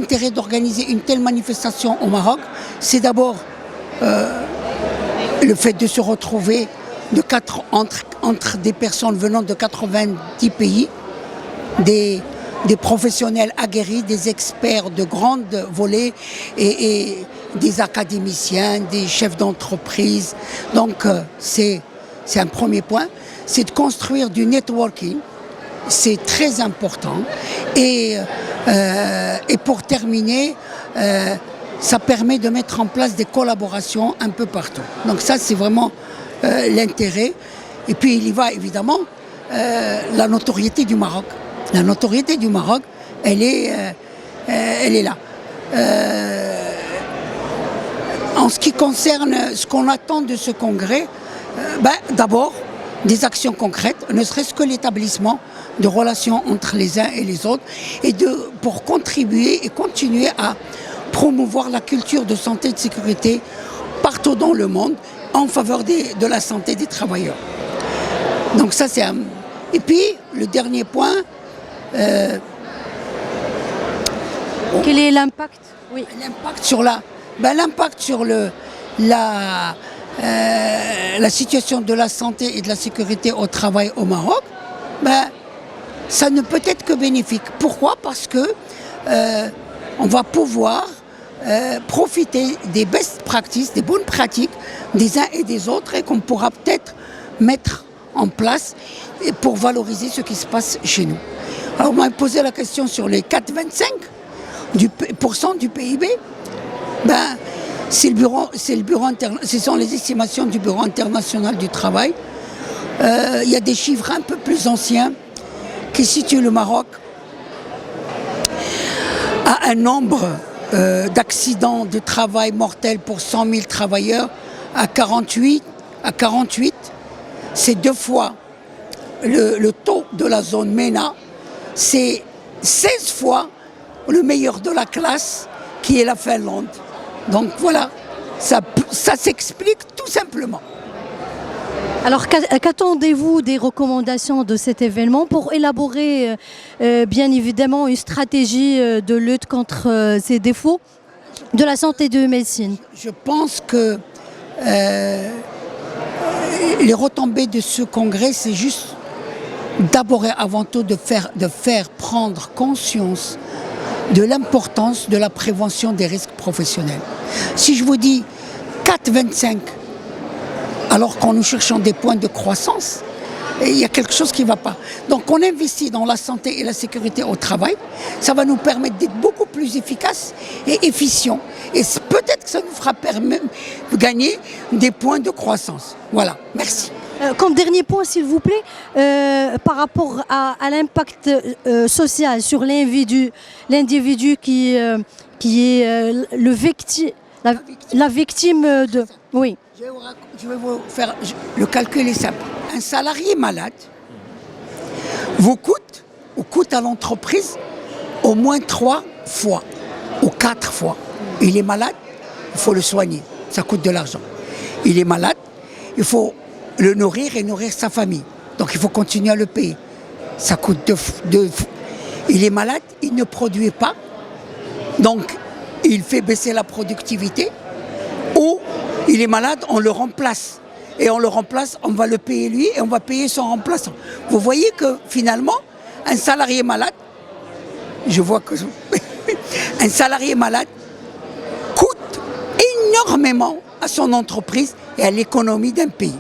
l'intérêt d'organiser une telle manifestation au Maroc, c'est d'abord le fait de se retrouver entre des personnes venant de 90 pays, des professionnels aguerris, des experts de grandes volées et des académiciens, des chefs d'entreprise. Donc c'est un premier point, c'est de construire du networking, c'est très important. Et pour terminer, ça permet de mettre en place des collaborations un peu partout. Donc ça, c'est vraiment l'intérêt. Et puis il y va évidemment la notoriété du Maroc. La notoriété du Maroc, elle est là. En ce qui concerne ce qu'on attend de ce congrès, d'abord des actions concrètes, ne serait-ce que l'établissement de relations entre les uns et les autres, et pour contribuer et continuer à promouvoir la culture de santé et de sécurité partout dans le monde en faveur de la santé des travailleurs. Donc ça c'est un... Et puis le dernier point... Quel est l'impact? Oui. L'impact sur la situation de la santé et de la sécurité au travail au Maroc, ça ne peut être que bénéfique. Pourquoi? Parce que on va pouvoir profiter des best practices, des bonnes pratiques des uns et des autres, et qu'on pourra peut-être mettre en place pour valoriser ce qui se passe chez nous. Alors on m'a posé la question sur les 4,25% du PIB. Ce sont les estimations du Bureau international du travail. Il y a des chiffres un peu plus anciens qui situent le Maroc à un nombre d'accidents de travail mortels pour 100 000 travailleurs à 48. C'est 2 fois le taux de la zone MENA. C'est 16 fois le meilleur de la classe qui est la Finlande. Donc voilà, ça s'explique tout simplement. Alors qu'attendez-vous des recommandations de cet événement pour élaborer bien évidemment une stratégie de lutte contre ces défauts de la santé de médecine? Je pense que les retombées de ce congrès, c'est juste d'abord et avant tout de faire prendre conscience de l'importance de la prévention des risques professionnels. Si je vous dis 4,25, alors qu'on nous cherchons des points de croissance, il y a quelque chose qui ne va pas. Donc on investit dans la santé et la sécurité au travail, ça va nous permettre d'être beaucoup plus efficaces et efficients. Et peut-être que ça nous fera gagner des points de croissance. Voilà, merci. Comme dernier point, s'il vous plaît, par rapport à l'impact social sur l'individu qui est la victime de... Oui. Je vais vous faire... Le calcul est simple. Un salarié malade vous coûte à l'entreprise au moins 3 fois ou 4 fois. Il est malade, il faut le soigner. Ça coûte de l'argent. Il est malade, il faut le nourrir et nourrir sa famille. Donc il faut continuer à le payer. Ça coûte il est malade, il ne produit pas. Donc il fait baisser la productivité. Ou il est malade, on le remplace. Et on le remplace, on va le payer lui et on va payer son remplaçant. Vous voyez que finalement, un salarié malade, je vois que un salarié malade coûte énormément à son entreprise et à l'économie d'un pays.